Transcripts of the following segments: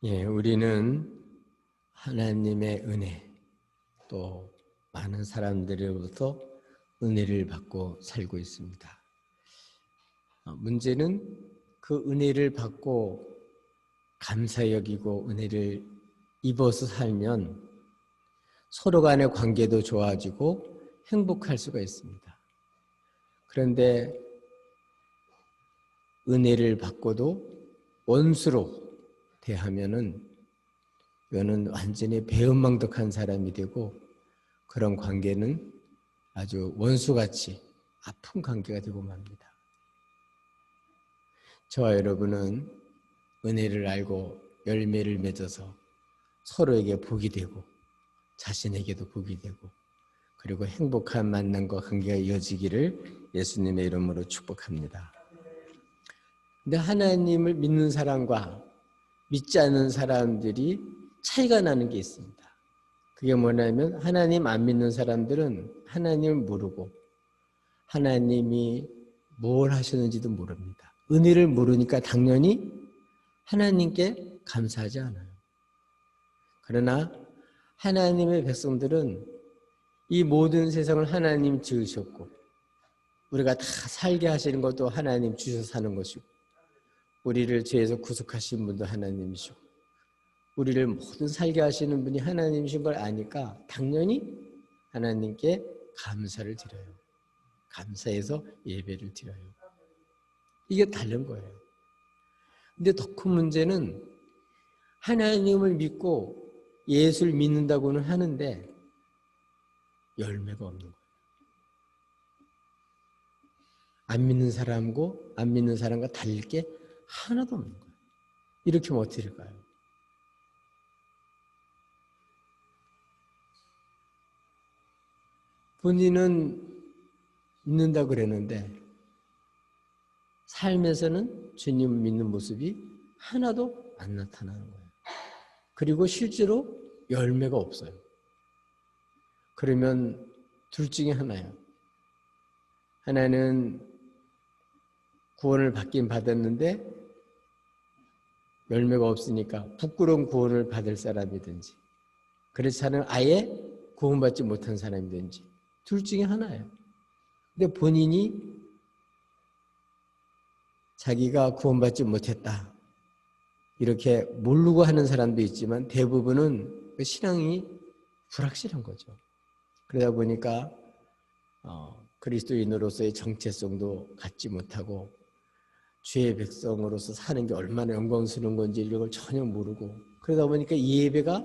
우리는 하나님의 은혜, 또 많은 사람들로부터 은혜를 받고 살고 있습니다. 문제는 그 은혜를 받고 감사 여기고 은혜를 입어서 살면 서로 간의 관계도 좋아지고 행복할 수가 있습니다. 그런데 은혜를 받고도 원수로 대하면은 이거는 완전히 배은망덕한 사람이 되고 그런 관계는 아주 원수같이 아픈 관계가 되고 맙니다. 저와 여러분은 은혜를 알고 열매를 맺어서 서로에게 복이 되고 자신에게도 복이 되고 그리고 행복한 만남과 관계가 이어지기를 예수님의 이름으로 축복합니다. 근데 하나님을 믿는 사람과 믿지 않는 사람들이 차이가 나는 게 있습니다. 그게 뭐냐면 하나님 안 믿는 사람들은 하나님을 모르고 하나님이 뭘 하셨는지도 모릅니다. 은혜를 모르니까 당연히 하나님께 감사하지 않아요. 그러나 하나님의 백성들은 이 모든 세상을 하나님 지으셨고 우리가 다 살게 하시는 것도 하나님 주셔서 사는 것이고 우리를 죄에서 구속하신 분도 하나님이시고 우리를 모든 살게 하시는 분이 하나님이신 걸 아니까 당연히 하나님께 감사를 드려요. 감사해서 예배를 드려요. 이게 다른 거예요. 근데 더 큰 문제는 하나님을 믿고 예수를 믿는다고는 하는데 열매가 없는 거예요. 안 믿는 사람과 안 믿는 사람과 달릴 게 하나도 없는 거예요. 이렇게 하면 어떻게 될까요? 본인은 믿는다고 그랬는데 삶에서는 주님 믿는 모습이 하나도 안 나타나는 거예요. 그리고 실제로 열매가 없어요. 그러면 둘 중에 하나예요. 하나는 구원을 받긴 받았는데 열매가 없으니까 부끄러운 구원을 받을 사람이든지 그렇지 않으면 아예 구원받지 못한 사람이든지 둘 중에 하나예요. 근데 본인이 자기가 구원받지 못했다 이렇게 모르고 하는 사람도 있지만 대부분은 신앙이 불확실한 거죠. 그러다 보니까 그리스도인으로서의 정체성도 갖지 못하고 주의 백성으로서 사는 게 얼마나 영광스러운 건지 이걸 전혀 모르고 그러다 보니까 이 예배가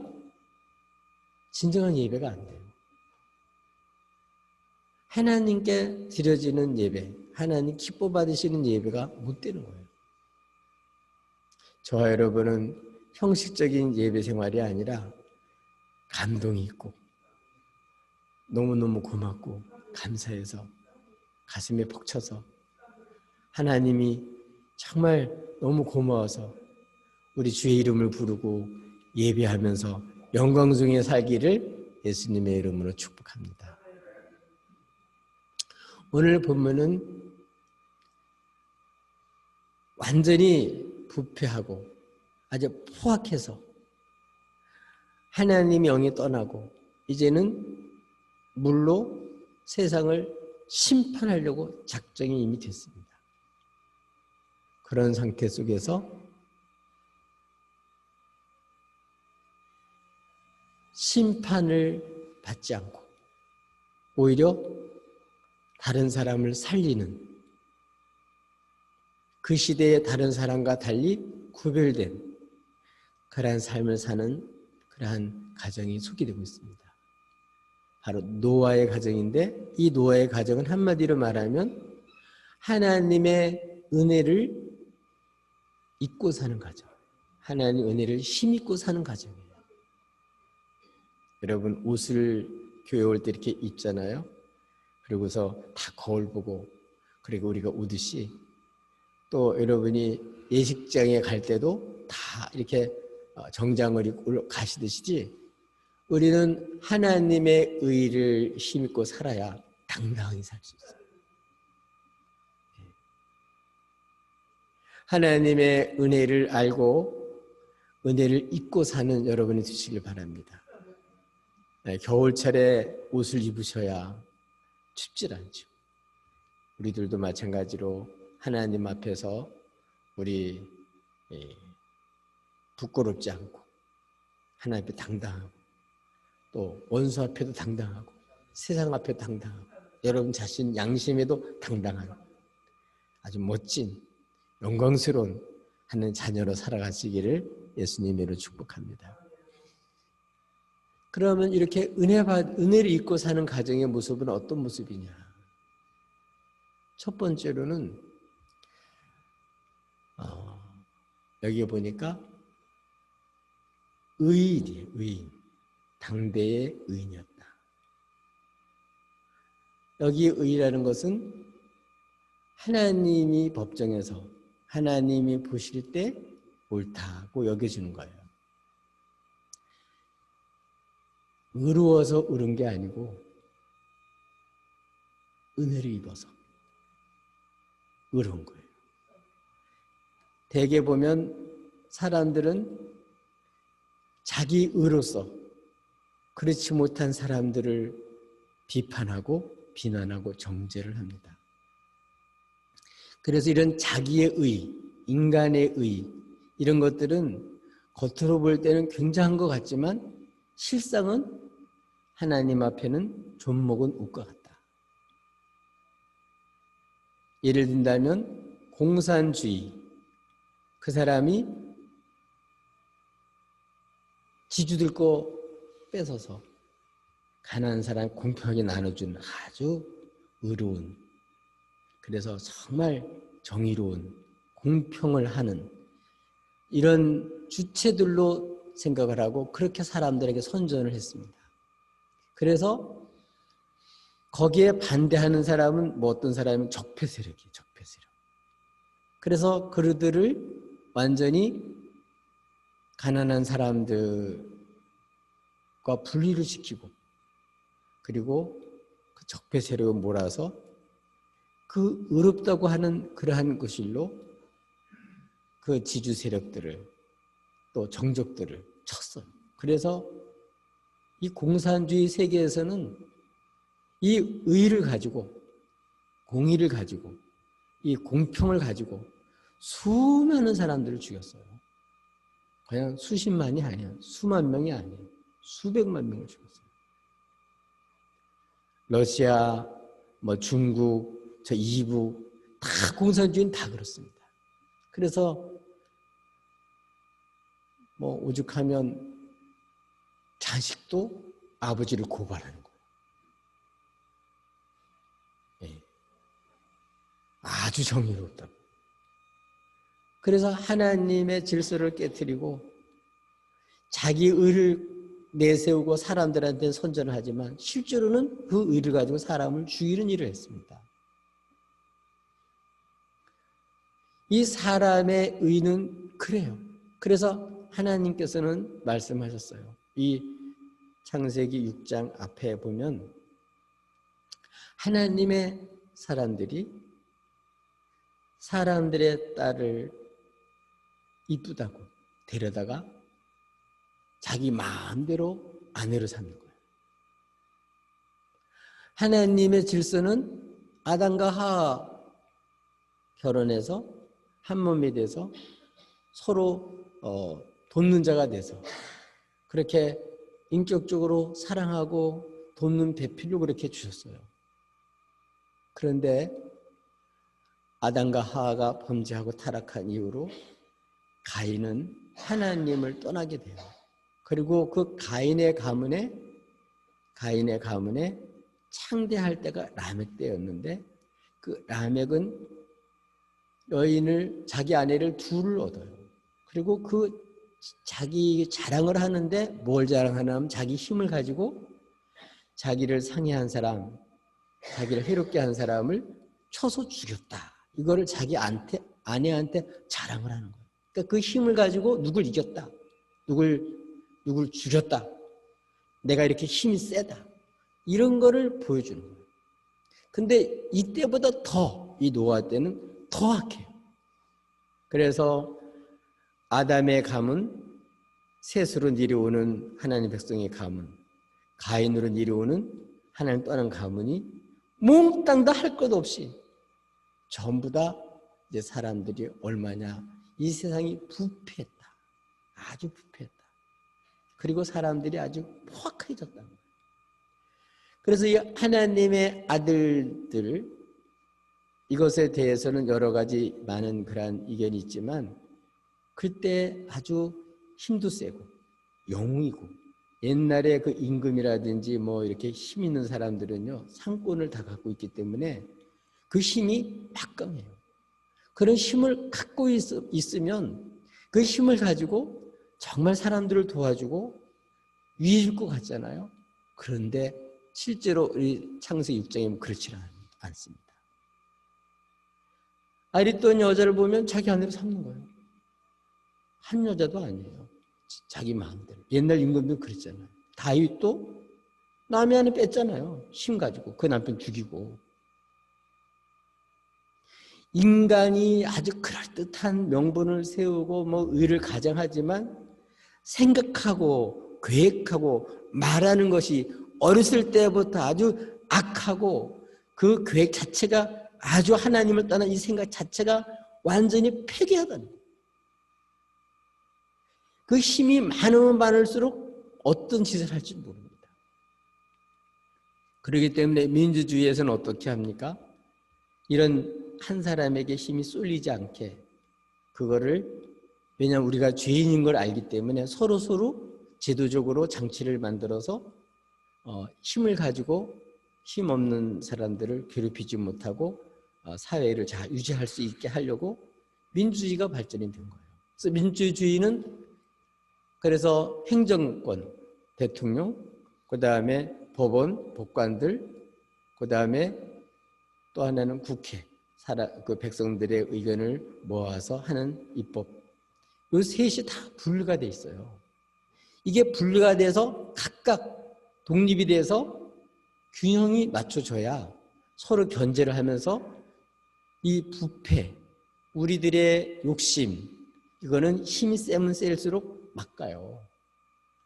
진정한 예배가 안 돼요. 하나님께 드려지는 예배, 하나님 기뻐 받으시는 예배가 못 되는 거예요. 저와 여러분은 형식적인 예배 생활이 아니라 감동이 있고 너무너무 고맙고 감사해서 가슴에 벅차서 하나님이 정말 너무 고마워서 우리 주의 이름을 부르고 예배하면서 영광 중에 살기를 예수님의 이름으로 축복합니다. 오늘 본문은 완전히 부패하고 아주 포악해서 하나님의 영이 떠나고 이제는 물로 세상을 심판하려고 작정이 이미 됐습니다. 그런 상태 속에서 심판을 받지 않고 오히려 다른 사람을 살리는 그 시대의 다른 사람과 달리 구별된 그러한 삶을 사는 그러한 가정이 소개되고 있습니다. 바로 노아의 가정인데 이 노아의 가정은 한마디로 말하면 하나님의 은혜를 잊고 사는 가정, 하나님의 은혜를 힘입고 사는 가정이에요. 여러분 옷을 교회 올 때 이렇게 입잖아요. 그리고서 다 거울 보고 그리고 우리가 오듯이 또 여러분이 예식장에 갈 때도 다 이렇게 정장을 입고 가시듯이 우리는 하나님의 의를 힘입고 살아야 당당히 살 수 있어요. 하나님의 은혜를 알고 은혜를 잊고 사는 여러분이 되시길 바랍니다. 겨울철에 옷을 입으셔야 춥질 않죠. 우리들도 마찬가지로 하나님 앞에서 우리 부끄럽지 않고 하나님 앞에 당당하고 또 원수 앞에도 당당하고 세상 앞에도 당당하고 여러분 자신 양심에도 당당한 아주 멋진 영광스러운 하나님 자녀로 살아가시기를 예수님으로 축복합니다. 그러면 이렇게 은혜를 잊고 사는 가정의 모습은 어떤 모습이냐? 첫 번째로는 여기 보니까 의인이에요. 의인. 당대의 의인이었다. 여기 의라는 것은 하나님이 법정에서 하나님이 보실 때 옳다고 여겨주는 거예요. 의로워서 의로운 게 아니고 은혜를 입어서 의로운 거예요. 대개 보면 사람들은 자기 의로서 그렇지 못한 사람들을 비판하고 비난하고 정죄를 합니다. 그래서 이런 자기의 의, 인간의 의 이런 것들은 겉으로 볼 때는 굉장한 것 같지만 실상은 하나님 앞에는 존목은 옷과 같다. 예를 든다면 공산주의, 그 사람이 지주들 거 뺏어서 가난한 사람 공평하게 나눠주는 아주 의로운, 그래서 정말 정의로운 공평을 하는 이런 주체들로 생각을 하고 그렇게 사람들에게 선전을 했습니다. 그래서 거기에 반대하는 사람은 어떤 사람은 적폐 세력이에요. 적폐 세력. 그래서 그들을 완전히 가난한 사람들과 분리를 시키고 그리고 그 적폐 세력을 몰아서 그 의롭다고 하는 그러한 것일로 그 지주 세력들을 또 정적들을 쳤어요. 그래서 이 공산주의 세계에서는 이 의를 가지고 공의를 가지고 이 공평을 가지고 수많은 사람들을 죽였어요. 그냥 수십만이 아니야. 수만 명이 아니에요. 수백만 명을 죽였어요. 러시아, 중국, 저 이북 다 공산주의는 다 그렇습니다. 그래서 오죽하면 자식도 아버지를 고발하는 거예요. 예. 아주 정의롭다고. 그래서 하나님의 질서를 깨트리고 자기 의를 내세우고 사람들한테 선전을 하지만 실제로는 그 의를 가지고 사람을 죽이는 일을 했습니다. 이 사람의 의는 그래요. 그래서 하나님께서는 말씀하셨어요. 이 창세기 6장 앞에 보면 하나님의 사람들이 사람들의 딸을 이쁘다고 데려다가 자기 마음대로 아내로 삼는 거예요. 하나님의 질서는 아담과 하와 결혼해서 한 몸이 돼서 서로 돕는 자가 돼서 그렇게 인격적으로 사랑하고 돕는 배필로 그렇게 주셨어요. 그런데 아담과 하와가 범죄하고 타락한 이후로 가인은 하나님을 떠나게 돼요. 그리고 그 가인의 가문에 창대할 때가 라멕 때였는데 그 라멕은 여인을 자기 아내를 둘을 얻어요. 그리고 그 자기 자랑을 하는데 뭘 자랑하나 하면 자기 힘을 가지고 자기를 상해한 사람, 자기를 해롭게 한 사람을 쳐서 죽였다. 이거를 자기 아내한테 자랑을 하는 거예요. 그러니까 그 힘을 가지고 누굴 이겼다. 누굴 죽였다. 내가 이렇게 힘이 세다. 이런 거를 보여주는 거예요. 근데 이때보다 이 노아 때는 더 악해요. 그래서 아담의 가문, 셋으로 내려오는 하나님 백성의 가문, 가인으로 내려오는 하나님 떠난 가문이 몽땅 다 할 것 없이 전부 다 이제 사람들이 얼마냐, 이 세상이 부패했다. 아주 부패했다. 그리고 사람들이 아주 포악해졌다. 그래서 이 하나님의 아들들, 이것에 대해서는 여러 가지 많은 그러한 의견이 있지만 그때 아주 힘도 세고 영웅이고, 옛날에 그 임금이라든지 뭐 이렇게 힘 있는 사람들은요 상권을 다 갖고 있기 때문에 그 힘이 막강해요. 그런 힘을 갖고 있으면 그 힘을 가지고 정말 사람들을 도와주고 위해 줄 것 같잖아요. 그런데 실제로 우리 창세기 6장에 그렇지 않습니다. 아리돈 여자를 보면 자기 아내로 삼는 거예요. 한 여자도 아니에요. 자기 마음대로. 옛날 임금도 그랬잖아요. 다윗도 남의 아내 뺐잖아요. 힘 가지고 그 남편 죽이고. 인간이 아주 그럴듯한 명분을 세우고 뭐 의를 가장하지만 생각하고 계획하고 말하는 것이 어렸을 때부터 아주 악하고 그 계획 자체가 아주 하나님을 떠난 이 생각 자체가 완전히 폐기하다는 거예요. 그 힘이 많으면 많을수록 어떤 짓을 할지 모릅니다. 그렇기 때문에 민주주의에서는 어떻게 합니까? 이런 한 사람에게 힘이 쏠리지 않게 그거를, 왜냐하면 우리가 죄인인 걸 알기 때문에 서로 제도적으로 장치를 만들어서 힘을 가지고 힘 없는 사람들을 괴롭히지 못하고 사회를 잘 유지할 수 있게 하려고 민주주의가 발전이 된 거예요. 그래서 민주주의는 그래서 행정권, 대통령, 그 다음에 법원, 법관들, 그 다음에 또 하나는 국회, 그 백성들의 의견을 모아서 하는 입법. 이 셋이 다 분리가 돼 있어요. 이게 분리가 돼서 각각 독립이 돼서 균형이 맞춰져야 서로 견제를 하면서 이 부패, 우리들의 욕심, 이거는 힘이 세면 셀수록 막가요.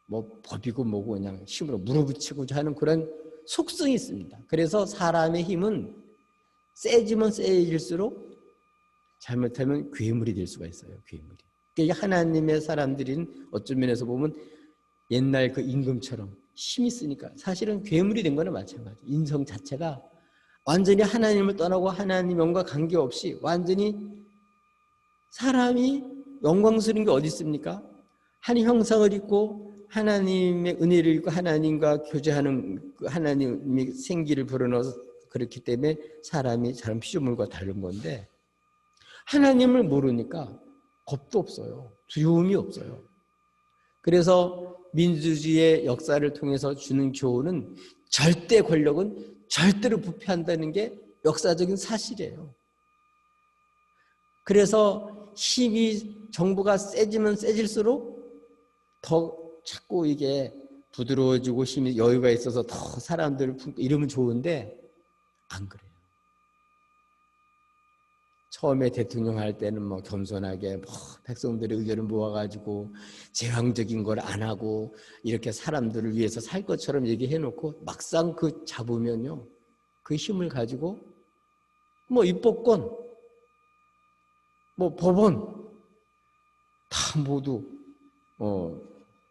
뭐 법이고 뭐고 그냥 힘으로 물어붙이고자 하는 그런 속성이 있습니다. 그래서 사람의 힘은 세지면 세질수록 잘못하면 괴물이 될 수가 있어요. 괴물이. 그러니까 하나님의 사람들인 어떤 면에서 보면 옛날 그 임금처럼 힘이 있으니까 사실은 괴물이 된 거는 마찬가지. 인성 자체가 완전히 하나님을 떠나고 하나님 영과 관계없이 완전히 사람이 영광스러운 게 어디 있습니까? 한 형상을 입고 하나님의 은혜를 입고 하나님과 교제하는 하나님의 생기를 불어넣어서 그렇기 때문에 사람이 다른 피조물과 다른 건데 하나님을 모르니까 겁도 없어요. 두려움이 없어요. 그래서 민주주의의 역사를 통해서 주는 교훈은 절대 권력은 절대로 부패한다는 게 역사적인 사실이에요. 그래서 힘이 정부가 세지면 세질수록 더 자꾸 이게 부드러워지고 힘이 여유가 있어서 더 사람들을 품고 이러면 좋은데 안 그래요. 처음에 대통령 할 때는 뭐 겸손하게 뭐 백성들의 의견을 모아가지고 제왕적인 걸 안 하고 이렇게 사람들을 위해서 살 것처럼 얘기해놓고 막상 그 잡으면요 그 힘을 가지고 뭐 입법권, 뭐 법원 다 모두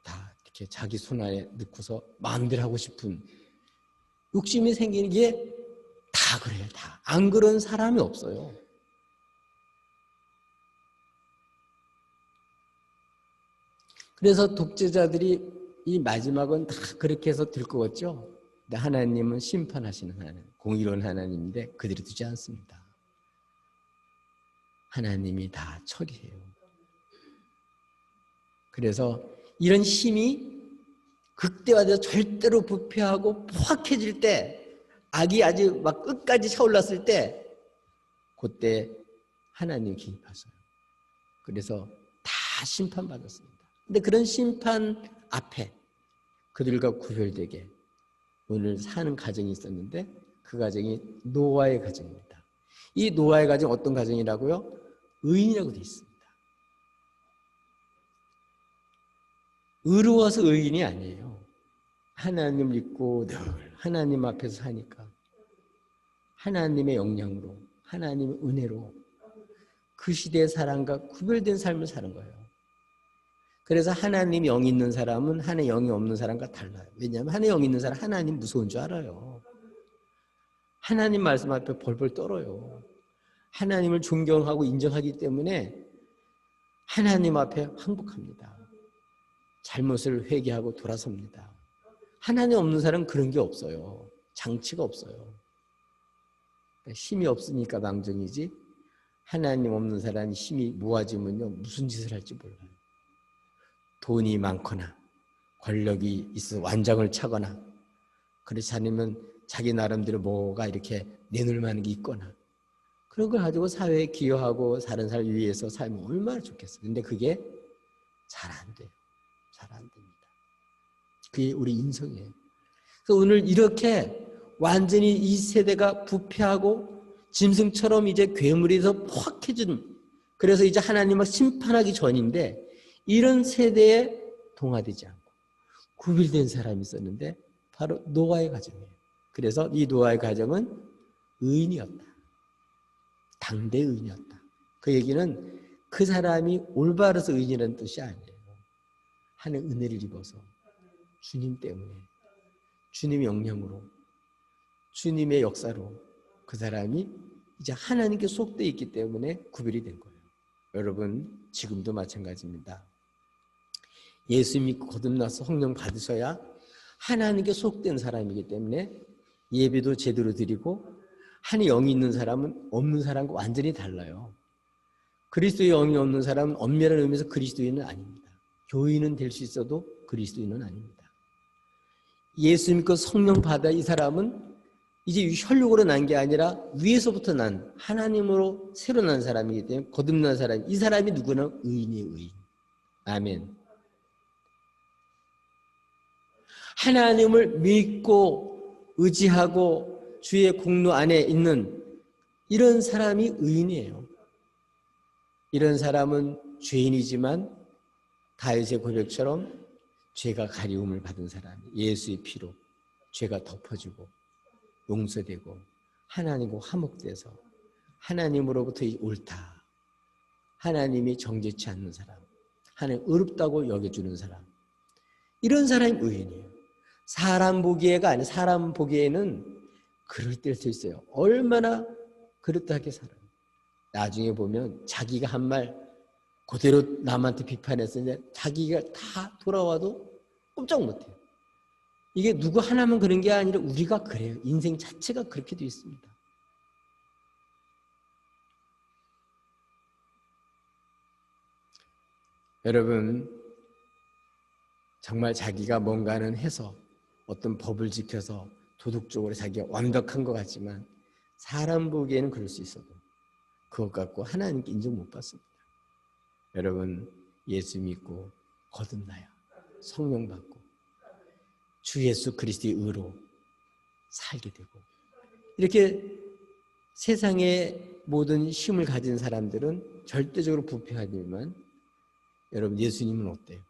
다 이렇게 자기 손안에 넣고서 마음대로 하고 싶은 욕심이 생기는 게 다 그래요. 다. 안 그런 사람이 없어요. 그래서 독재자들이 이 마지막은 다 그렇게 해서 될 것 같죠? 근데 하나님은 심판하시는 하나님, 공의로운 하나님인데 그들이 두지 않습니다. 하나님이 다 처리해요. 그래서 이런 힘이 극대화돼서 절대로 부패하고 포악해질 때, 악이 아주 막 끝까지 차올랐을 때 그때 하나님이 개입하셔요. 그래서 다 심판받았습니다. 근데 그런 심판 앞에 그들과 구별되게 오늘 사는 가정이 있었는데 그 가정이 노아의 가정입니다. 이 노아의 가정 어떤 가정이라고요? 의인이라고 되어 있습니다. 의로워서 의인이 아니에요. 하나님을 믿고 늘 하나님 앞에서 사니까 하나님의 영향으로, 하나님의 은혜로 그 시대의 사람과 구별된 삶을 사는 거예요. 그래서 하나님 영이 있는 사람은 하나님 영이 없는 사람과 달라요. 왜냐하면 하나님 영이 있는 사람 하나님 무서운 줄 알아요. 하나님 말씀 앞에 벌벌 떨어요. 하나님을 존경하고 인정하기 때문에 하나님 앞에 항복합니다. 잘못을 회개하고 돌아섭니다. 하나님 없는 사람은 그런 게 없어요. 장치가 없어요. 힘이 없으니까 망정이지 하나님 없는 사람이 힘이 모아지면요 무슨 짓을 할지 몰라요. 돈이 많거나 권력이 있어 완장을 차거나 그렇지 않으면 자기 나름대로 뭐가 이렇게 내놓을 만한 게 있거나 그런 걸 가지고 사회에 기여하고 다른 사람 위해서 살면 얼마나 좋겠어요. 근데 그게 잘 안 돼요. 잘 안 됩니다. 그게 우리 인성이에요. 그래서 오늘 이렇게 완전히 이 세대가 부패하고 짐승처럼 이제 괴물이 더 포악해진, 그래서 이제 하나님을 심판하기 전인데 이런 세대에 동화되지 않고 구별된 사람이 있었는데 바로 노아의 가정이에요. 그래서 이 노아의 가정은 의인이었다. 당대 의인이었다. 그 얘기는 그 사람이 올바라서 의인이라는 뜻이 아니에요. 하나님의 은혜를 입어서 주님 때문에 주님의 영향으로 주님의 역사로 그 사람이 이제 하나님께 속되어 있기 때문에 구별이 된 거예요. 여러분 지금도 마찬가지입니다. 예수 믿고 거듭나서 성령 받으셔야 하나님께 속된 사람이기 때문에 예배도 제대로 드리고 하나님의 영이 있는 사람은 없는 사람과 완전히 달라요. 그리스도의 영이 없는 사람은 엄밀한 의미에서 그리스도인은 아닙니다. 교인은 될 수 있어도 그리스도인은 아닙니다. 예수 믿고 성령 받아 이 사람은 이제 혈육으로 난 게 아니라 위에서부터 난 하나님으로 새로 난 사람이기 때문에 거듭난 사람, 이 사람이 누구나 의인이에요. 의인. 아멘. 하나님을 믿고 의지하고 주의 공로 안에 있는 이런 사람이 의인이에요. 이런 사람은 죄인이지만 다윗의 고백처럼 죄가 가리움을 받은 사람이 예수의 피로 죄가 덮어지고 용서되고 하나님과 화목돼서 하나님으로부터 옳다, 하나님이 정죄치 않는 사람, 하나님 의롭다고 여겨주는 사람, 이런 사람이 의인이에요. 사람 보기에가 아니라 사람 보기에는 그럴 때도 있어요. 얼마나 그릇하게 살아요. 나중에 보면 자기가 한 말 그대로 남한테 비판했으니 자기가 다 돌아와도 꼼짝 못해요. 이게 누구 하나만 그런 게 아니라 우리가 그래요. 인생 자체가 그렇게 되어 있습니다. 여러분 정말 자기가 뭔가는 해서 어떤 법을 지켜서 도덕적으로 자기가 완벽한 것 같지만 사람 보기에는 그럴 수 있어도 그것 갖고 하나님께 인정 못 받습니다. 여러분 예수 믿고 거듭나야 성령 받고 주 예수 그리스도의 의로 살게 되고 이렇게 세상의 모든 힘을 가진 사람들은 절대적으로 부패하지만 여러분 예수님은 어때요?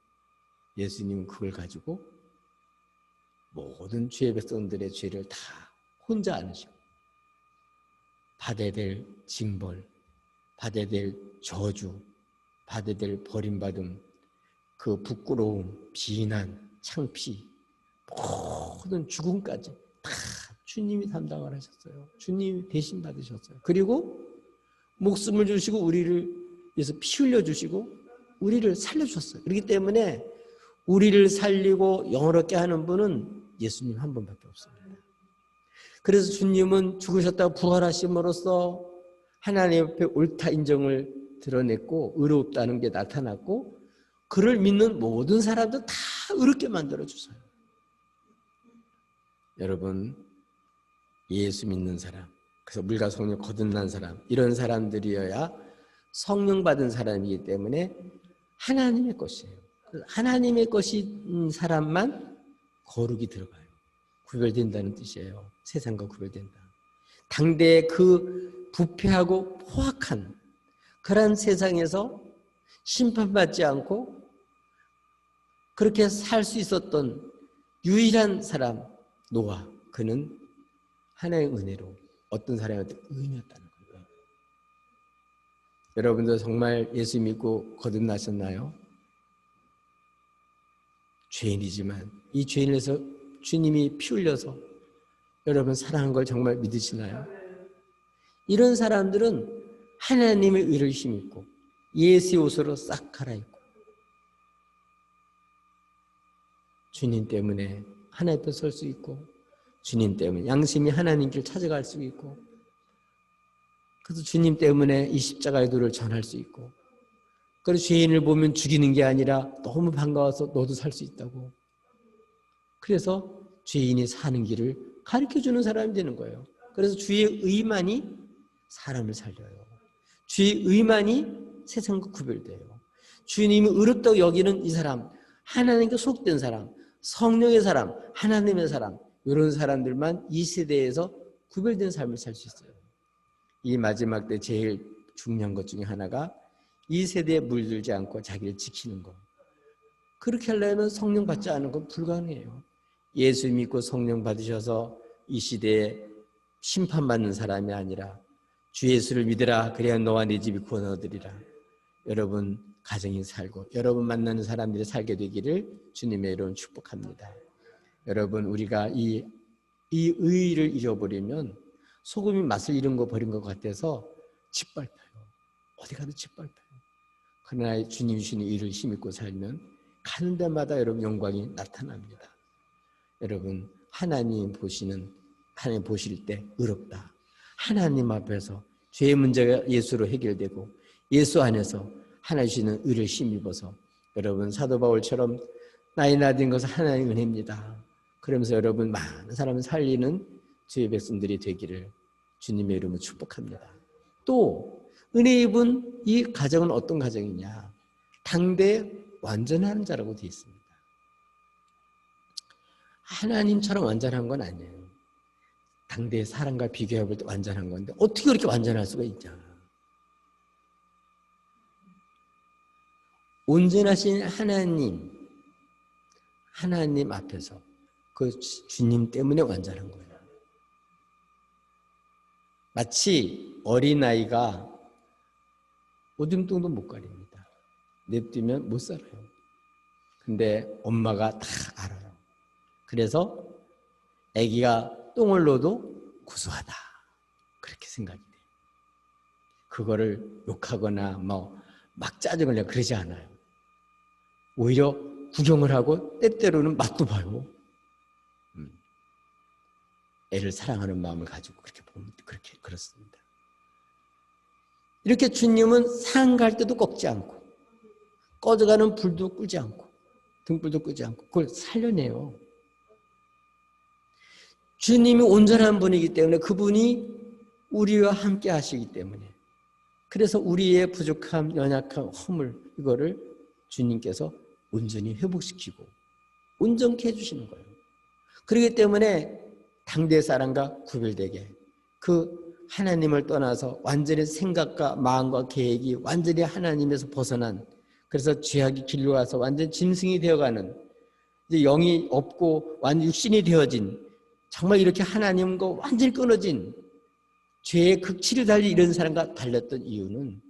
예수님은 그걸 가지고 모든 죄의 백성들의 죄를 다 혼자 안으시고 받아야 될 징벌, 받아야 될 저주, 받아야 될 버림받음, 그 부끄러움, 비난, 창피, 모든 죽음까지 다 주님이 담당을 하셨어요. 주님이 대신 받으셨어요. 그리고 목숨을 주시고 우리를 위해서 피 흘려주시고 우리를 살려주셨어요. 그렇기 때문에 우리를 살리고 영원롭게 하는 분은 예수님 한 분밖에 없습니다. 그래서 주님은 죽으셨다고 부활하심으로써 하나님 앞에 옳다 인정을 드러냈고 의롭다는 게 나타났고 그를 믿는 모든 사람들 다 의롭게 만들어주세요. 여러분 예수 믿는 사람, 그래서 물과 성령 거듭난 사람, 이런 사람들이어야 성령 받은 사람이기 때문에 하나님의 것이에요. 하나님의 것인 사람만 거룩이 들어가요. 구별된다는 뜻이에요. 세상과 구별된다. 당대의 그 부패하고 포악한 그런 세상에서 심판받지 않고 그렇게 살 수 있었던 유일한 사람 노아, 그는 하나님의 은혜로 어떤 사람한테 의인이었다는 거예요. 여러분도 정말 예수 믿고 거듭나셨나요? 죄인이지만 이 죄인에서 주님이 피 흘려서 여러분 사랑한 걸 정말 믿으시나요? 이런 사람들은 하나님의 의를 힘입고 예수의 옷으로 싹 갈아입고 주님 때문에 하나님 앞에 설 수 있고 주님 때문에 양심이 하나님 길 찾아갈 수 있고 그래서 주님 때문에 이 십자가의 도를 전할 수 있고 그래서 죄인을 보면 죽이는 게 아니라 너무 반가워서 너도 살 수 있다고 그래서 죄인이 사는 길을 가르쳐주는 사람이 되는 거예요. 그래서 주의 의만이 사람을 살려요. 주의 의만이 세상과 구별돼요. 주님이 의롭다고 여기는 이 사람, 하나님께 속된 사람, 성령의 사람, 하나님의 사람 이런 사람들만 이 세대에서 구별된 삶을 살 수 있어요. 이 마지막 때 제일 중요한 것 중에 하나가 이 세대에 물들지 않고 자기를 지키는 것. 그렇게 하려면 성령 받지 않은 건 불가능해요. 예수 믿고 성령 받으셔서 이 시대에 심판받는 사람이 아니라 주 예수를 믿으라 그래야 너와 네 집이 구원 얻으리라. 여러분 가정이 살고 여러분 만나는 사람들이 살게 되기를 주님의 이름으로 축복합니다. 여러분 우리가 이 의의를 잃어버리면 소금이 맛을 잃은 거 버린 것 같아서 짓밟혀요. 어디 가도 짓밟혀요. 그러나 주님 주시는 의를 힘입고 살면 가는 데마다 여러분 영광이 나타납니다. 여러분 하나님 보실 때 의롭다. 하나님 앞에서 죄의 문제가 예수로 해결되고 예수 안에서 하나님 주시는 의를 힘입어서 여러분 사도 바울처럼 나이 나된 것은 하나님의 은혜입니다. 그러면서 여러분 많은 사람을 살리는 주의 백성들이 되기를 주님의 이름으로 축복합니다. 또 은혜 입은 이 가정은 어떤 가정이냐? 당대 완전한 자라고 되어 있습니다. 하나님처럼 완전한 건 아니에요. 당대의 사람과 비교해 볼 때 완전한 건데 어떻게 그렇게 완전할 수가 있냐? 온전하신 하나님 앞에서 그 주님 때문에 완전한 거예요. 마치 어린아이가 오줌통도 못 가립니다. 냅두면 못 살아요. 근데 엄마가 다 알아요. 그래서 아기가 똥을 넣어도 구수하다. 그렇게 생각이 돼요. 그거를 욕하거나 막 짜증을 그러지 않아요. 오히려 구경을 하고 때때로는 맛도 봐요. 애를 사랑하는 마음을 가지고 그렇습니다. 이렇게 주님은 산 갈 때도 꺾지 않고 꺼져가는 불도 끄지 않고 등불도 끄지 않고 그걸 살려내요. 주님이 온전한 분이기 때문에 그분이 우리와 함께 하시기 때문에 그래서 우리의 부족함, 연약함, 허물 이거를 주님께서 온전히 회복시키고 온전케 해주시는 거예요. 그렇기 때문에 당대 사람과 구별되게 그 하나님을 떠나서 완전히 생각과 마음과 계획이 완전히 하나님에서 벗어난 그래서 죄악의 길로 가서 완전 짐승이 되어가는 이제 영이 없고 완전 육신이 되어진 정말 이렇게 하나님과 완전히 끊어진 죄의 극치를 달리 이런 사람과 달렸던 이유는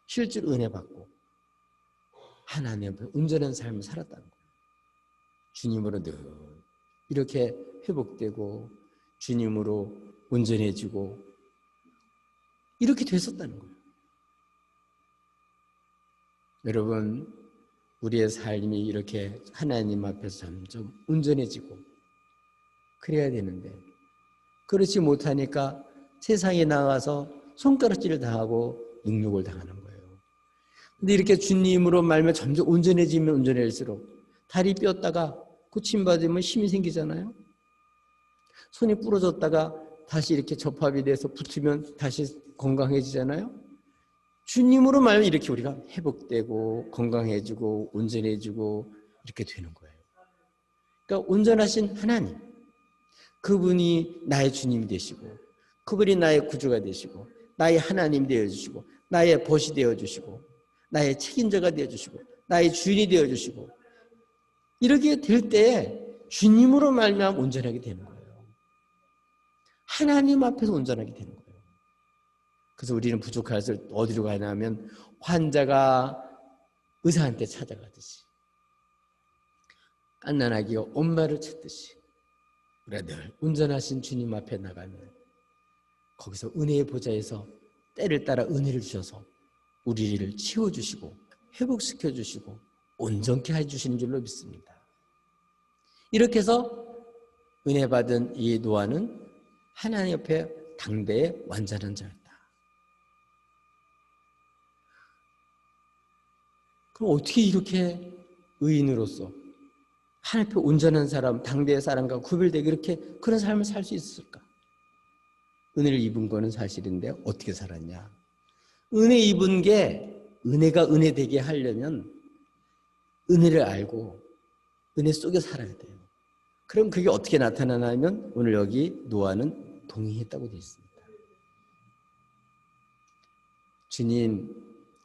실제로 은혜 받고 하나님 앞에 온전한 삶을 살았다는 거예요. 주님으로 늘 이렇게 회복되고 주님으로 온전해지고 이렇게 됐었다는 거예요. 여러분 우리의 삶이 이렇게 하나님 앞에서 점점 온전해지고 그래야 되는데 그렇지 못하니까 세상에 나가서 손가락질을 당하고 능욕을 당하는 거예요. 근데 이렇게 주님으로 말면 점점 온전해지면 온전해질수록 다리 뼈다가 고침받으면 힘이 생기잖아요. 손이 부러졌다가 다시 이렇게 접합이 돼서 붙으면 다시 건강해지잖아요. 주님으로 말면 이렇게 우리가 회복되고 건강해지고 온전해지고 이렇게 되는 거예요. 그러니까 온전하신 하나님, 그분이 나의 주님이 되시고 그분이 나의 구주가 되시고 나의 하나님 되어주시고 나의 벗이 되어주시고 나의 책임자가 되어주시고 나의 주인이 되어주시고 이렇게 될 때 주님으로 말미암아 온전하게 되는 거예요. 하나님 앞에서 온전하게 되는 거예요. 그래서 우리는 부족해서 어디로 가냐면 환자가 의사한테 찾아가듯이, 갓난아기가 엄마를 찾듯이 우리가 늘 온전하신 주님 앞에 나가면 거기서 은혜의 보좌에서 때를 따라 은혜를 주셔서 우리를 치워주시고 회복시켜주시고 온전케 해주시는 줄로 믿습니다. 이렇게 해서 은혜 받은 이 노아는 하나님 옆에 당대의 완전한 자였다. 그럼 어떻게 이렇게 의인으로서 하나님 앞에 온전한 사람, 당대의 사람과 구별되게 이렇게 그런 삶을 살 수 있을까? 은혜를 입은 거는 사실인데 어떻게 살았냐? 은혜 입은 게 은혜가 은혜 되게 하려면 은혜를 알고 은혜 속에 살아야 돼요. 그럼 그게 어떻게 나타나냐면 오늘 여기 노아는 동의했다고 되어 있습니다. 주님,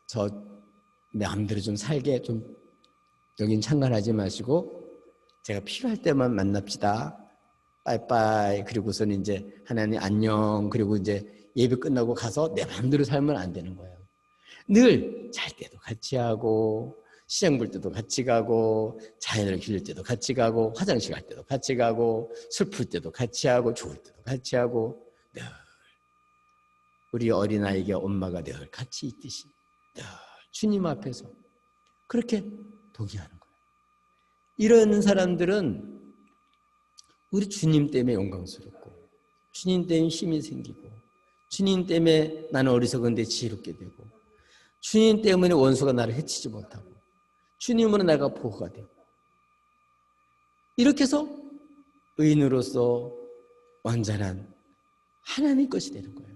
저 마음대로 좀 살게, 좀 여긴 참관하지 마시고 제가 필요할 때만 만납시다. 빠이빠이. 그리고서는 이제 하나님 안녕. 그리고 이제 예배 끝나고 가서 내 마음대로 살면 안 되는 거예요. 늘 잘 때도 같이 하고 시장 볼 때도 같이 가고 자연을 기를 때도 같이 가고 화장실 갈 때도 같이 가고 슬플 때도 같이 하고 좋을 때도 같이 하고 늘 우리 어린아이에게 엄마가 늘 같이 있듯이 늘 주님 앞에서 그렇게 동의하는 거예요. 이런 사람들은 우리 주님 때문에 영광스럽고 주님 때문에 힘이 생기고 주님 때문에 나는 어리석은데 지혜롭게 되고 주님 때문에 원수가 나를 해치지 못하고 주님으로 내가 보호가 되고 이렇게 해서 의인으로서 완전한 하나님 것이 되는 거예요.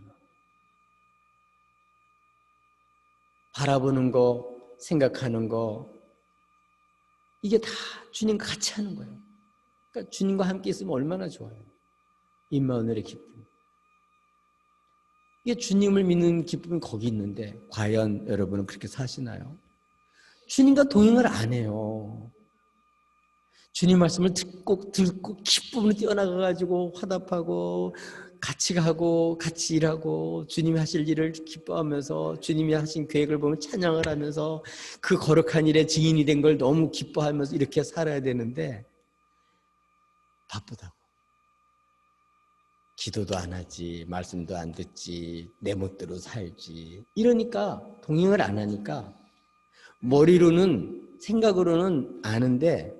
바라보는 거, 생각하는 거 이게 다 주님과 같이 하는 거예요. 그러니까 주님과 함께 있으면 얼마나 좋아요. 임마누엘의 기쁨. 이게 주님을 믿는 기쁨이 거기 있는데 과연 여러분은 그렇게 사시나요? 주님과 동행을 안 해요. 주님 말씀을 듣고 기쁨으로 뛰어나가가지고 화답하고 같이 가고 같이 일하고 주님이 하실 일을 기뻐하면서 주님이 하신 계획을 보면 찬양을 하면서 그 거룩한 일에 증인이 된 걸 너무 기뻐하면서 이렇게 살아야 되는데 바쁘다고 기도도 안 하지 말씀도 안 듣지 내 멋대로 살지 이러니까 동행을 안 하니까 머리로는 생각으로는 아는데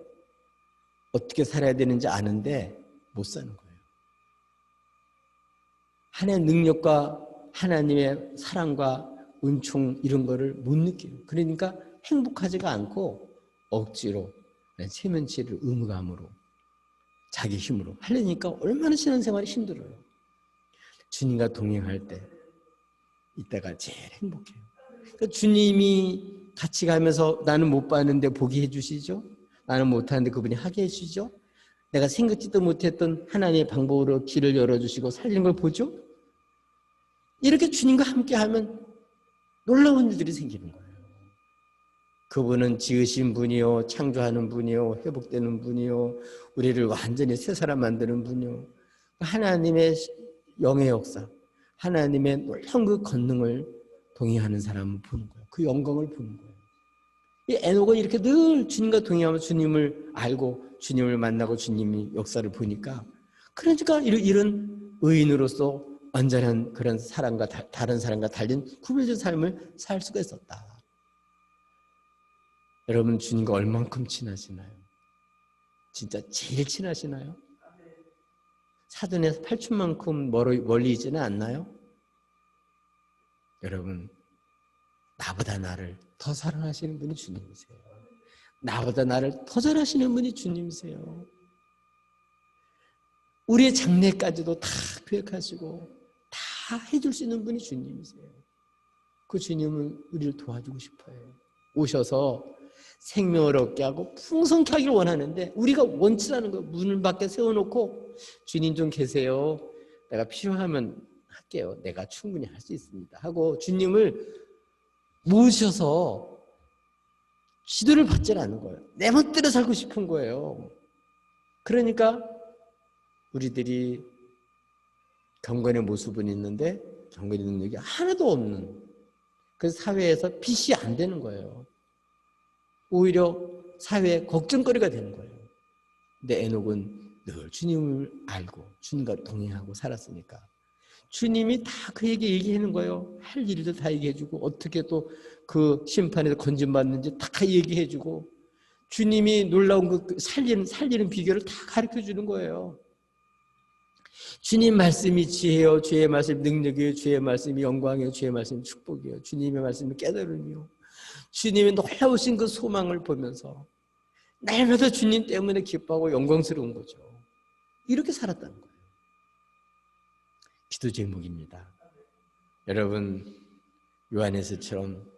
어떻게 살아야 되는지 아는데 못 사는 거예요. 하나님의 능력과 하나님의 사랑과 은총 이런 거를 못 느껴요. 그러니까 행복하지가 않고 억지로 세면치를 의무감으로 자기 힘으로 하려니까 얼마나 신앙생활이 힘들어요. 주님과 동행할 때 이때가 제일 행복해요. 그러니까 주님이 같이 가면서 나는 못 봤는데 보게 해주시죠. 나는 못하는데 그분이 하게 해주시죠. 내가 생각지도 못했던 하나님의 방법으로 길을 열어주시고 살리는 걸 보죠. 이렇게 주님과 함께하면 놀라운 일들이 생기는 거예요. 그분은 지으신 분이요 창조하는 분이요 회복되는 분이요 우리를 완전히 새 사람 만드는 분이요 하나님의 영의 역사 하나님의 놀라운 그 권능을 동의하는 사람을 보는 거예요. 그 영광을 보는 거예요. 이 에녹은 이렇게 늘 주님과 동행하면서 주님을 알고 주님을 만나고 주님이 역사를 보니까 그러니까 이런 의인으로서 완전한 그런 사람과 다른 사람과 달린 구별된 삶을 살 수가 있었다. 여러분 주님과 얼만큼 친하시나요? 진짜 제일 친하시나요? 사돈에서 8춘만큼 멀리 있지는 않나요? 여러분 나보다 나를 더 사랑하시는 분이 주님이세요. 나보다 나를 더 잘하시는 분이 주님이세요. 우리의 장래까지도 다 계획하시고 다 해줄 수 있는 분이 주님이세요. 그 주님은 우리를 도와주고 싶어요. 오셔서 생명을 얻게 하고 풍성케 하기를 원하는데 우리가 원치 않은 거 문을 밖에 세워놓고 주님 좀 계세요. 내가 필요하면 할게요. 내가 충분히 할 수 있습니다. 하고 주님을 모셔서 지도를 받지 않는 거예요. 내 멋대로 살고 싶은 거예요. 그러니까 우리들이 경건의 모습은 있는데 경건의 능력이 하나도 없는 그 사회에서 빛이 안 되는 거예요. 오히려 사회의 걱정거리가 되는 거예요. 근데 에녹은 늘 주님을 알고 주님과 동행하고 살았으니까 주님이 다 그에게 얘기하는 거예요. 할 일도 다 얘기해주고 어떻게 또 그 심판에서 건진받는지 다 얘기해주고 주님이 놀라운 그 살리는 비결을 다 가르쳐주는 거예요. 주님 말씀이 지혜요, 주의 말씀이 능력이요, 주의 말씀이 영광이요, 주의 말씀이 축복이요, 주님의 말씀이 깨달음이요, 주님의 놀라우신 그 소망을 보면서 날마다 주님 때문에 기뻐하고 영광스러운 거죠. 이렇게 살았다는 거예요. 기도 제목입니다. 여러분, 요한에서처럼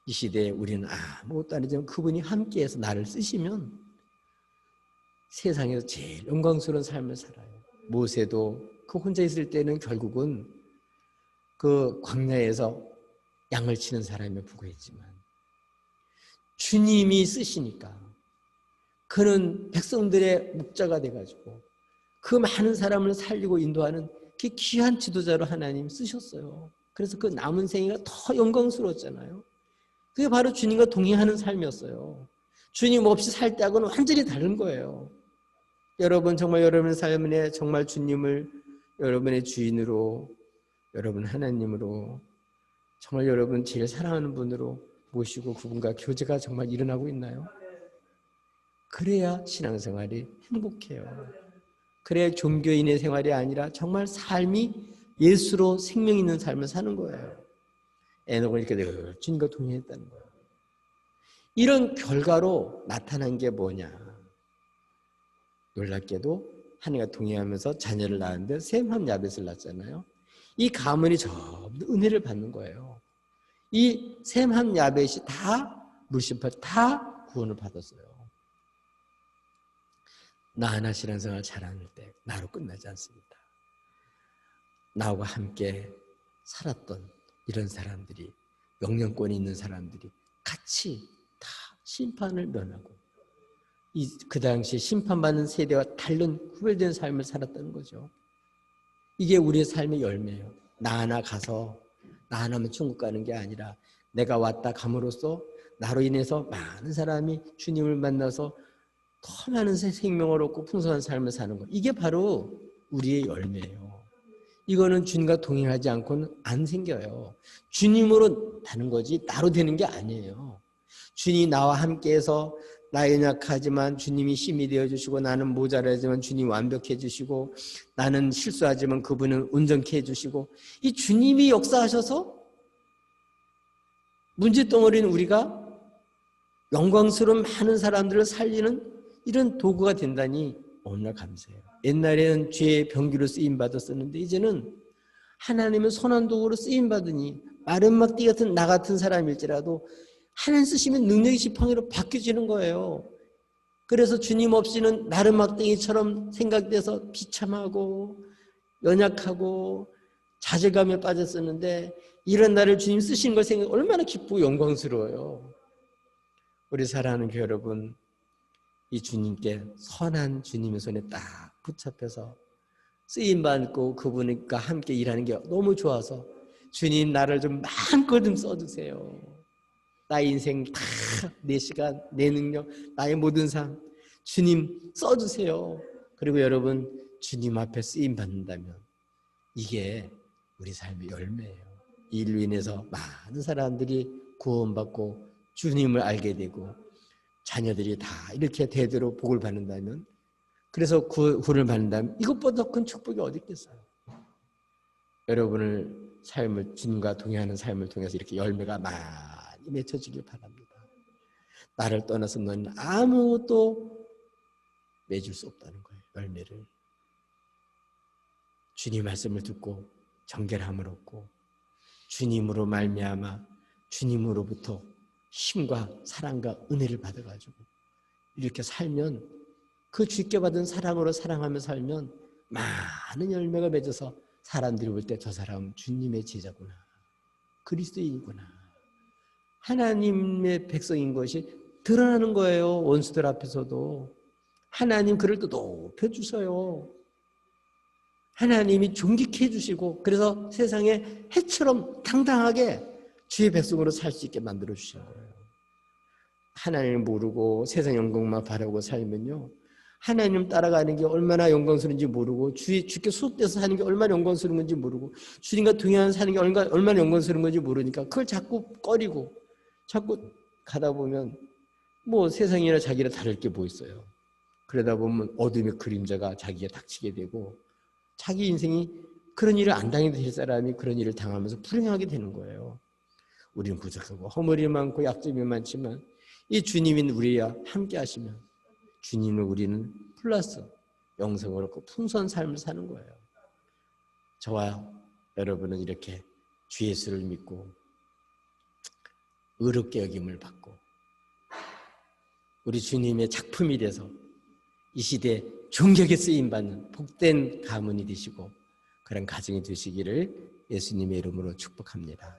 이 시대에 우리는 아무것도 아니지만 그분이 함께해서 나를 쓰시면 세상에서 제일 영광스러운 삶을 살아요. 모세도 그 혼자 있을 때는 결국은 그 광야에서 양을 치는 사람에 불과했지만 주님이 쓰시니까 그는 백성들의 목자가 돼가지고 그 많은 사람을 살리고 인도하는 그 귀한 지도자로 하나님 쓰셨어요. 그래서 그 남은 생애가 더 영광스러웠잖아요. 그게 바로 주님과 동행하는 삶이었어요. 주님 없이 살 때하고는 완전히 다른 거예요. 여러분 정말 여러분의 삶에 정말 주님을 여러분의 주인으로, 여러분 하나님으로, 정말 여러분 제일 사랑하는 분으로 모시고 그분과 교제가 정말 일어나고 있나요? 그래야 신앙생활이 행복해요. 그래야 종교인의 생활이 아니라 정말 삶이 예수로 생명 있는 삶을 사는 거예요. 에녹은 이렇게 늘 주님과 동행했다는 거예요. 이런 결과로 나타난 게 뭐냐? 놀랍게도 하나님과 동행하면서 자녀를 낳았는데 셈함 야벳을 낳았잖아요. 이 가문이 전부 은혜를 받는 거예요. 이 셈함 야벳이 다 물심파 다 구원을 받았어요. 나 하나 신앙생활 잘하는 때 나로 끝나지 않습니다. 나와 함께 살았던 이런 사람들이, 영향권이 있는 사람들이 같이 다 심판을 면하고 그 당시 심판받는 세대와 다른 구별된 삶을 살았다는 거죠. 이게 우리의 삶의 열매예요. 나 하나 가서 나 하나면 천국 가는 게 아니라 내가 왔다 감으로써 나로 인해서 많은 사람이 주님을 만나서 더 많은 생명을 얻고 풍성한 삶을 사는 것. 이게 바로 우리의 열매예요. 이거는 주님과 동행하지 않고는 안 생겨요. 주님으로 되는 거지 나로 되는 게 아니에요. 주님이 나와 함께해서 나 연약하지만 주님이 힘이 되어주시고 나는 모자라지만 주님이 완벽해 주시고 나는 실수하지만 그분은 온전케 해주시고 이 주님이 역사하셔서 문제덩어리는 우리가 영광스러운 많은 사람들을 살리는 이런 도구가 된다니 오늘 감사해요. 옛날에는 죄의 병기로 쓰임받았었는데 이제는 하나님은 선한 도구로 쓰임받으니 마른 막대 같은 나 같은 사람일지라도 하나님 쓰시면 능력이 지팡이로 바뀌어지는 거예요. 그래서 주님 없이는 마른 막대기처럼 생각돼서 비참하고 연약하고 좌절감에 빠졌었는데 이런 나를 주님 쓰시는 걸 생각해 얼마나 기쁘고 영광스러워요. 우리 사랑하는 교회 여러분, 이 주님께 선한 주님의 손에 딱 붙잡혀서 쓰임받고 그분과 함께 일하는 게 너무 좋아서 주님 나를 좀 마음껏 좀 써주세요. 나의 인생 다 내 시간, 내 능력, 나의 모든 삶 주님 써주세요. 그리고 여러분 주님 앞에 쓰임받는다면 이게 우리 삶의 열매예요. 이 일로 인해서 많은 사람들이 구원받고 주님을 알게 되고 자녀들이 다 이렇게 대대로 복을 받는다면 그래서 구원을 받는다면 이것보다 큰 축복이 어디 있겠어요. 여러분을 삶을 주님과 동행하는 삶을 통해서 이렇게 열매가 많이 맺혀지길 바랍니다. 나를 떠나서 너는 아무것도 맺을 수 없다는 거예요. 열매를. 주님 말씀을 듣고 정결함을 얻고 주님으로 말미암아 주님으로부터 힘과 사랑과 은혜를 받아가지고 이렇게 살면 그 주께 받은 사랑으로 사랑하며 살면 많은 열매가 맺어서 사람들이 볼 때 저 사람은 주님의 제자구나. 그리스도인이구나. 하나님의 백성인 것이 드러나는 거예요. 원수들 앞에서도. 하나님 그를 또 높여주셔요. 하나님이 존귀케 해주시고 그래서 세상에 해처럼 당당하게 주의 백성으로 살 수 있게 만들어주신 거예요. 하나님을 모르고 세상 영광만 바라고 살면요, 하나님 따라가는 게 얼마나 영광스러운지 모르고 주께 소속돼서 사는 게 얼마나 영광스러운 건지 모르고 주님과 동행하는 사는 게 얼마나 영광스러운 건지 모르니까 그걸 자꾸 꺼리고 자꾸 가다 보면 뭐 세상이나 자기랑 다를 게 뭐 있어요. 그러다 보면 어둠의 그림자가 자기가 닥치게 되고 자기 인생이 그런 일을 안 당해도 될 사람이 그런 일을 당하면서 불행하게 되는 거예요. 우리는 부족하고 허물이 많고 약점이 많지만 이 주님인 우리와 함께 하시면 주님을 우리는 플러스 영성을 얻고 풍성한 삶을 사는 거예요. 저와 여러분은 이렇게 주 예수를 믿고 의롭게 여김을 받고 우리 주님의 작품이 돼서 이 시대에 존경에 쓰임받는 복된 가문이 되시고 그런 가정이 되시기를 예수님의 이름으로 축복합니다.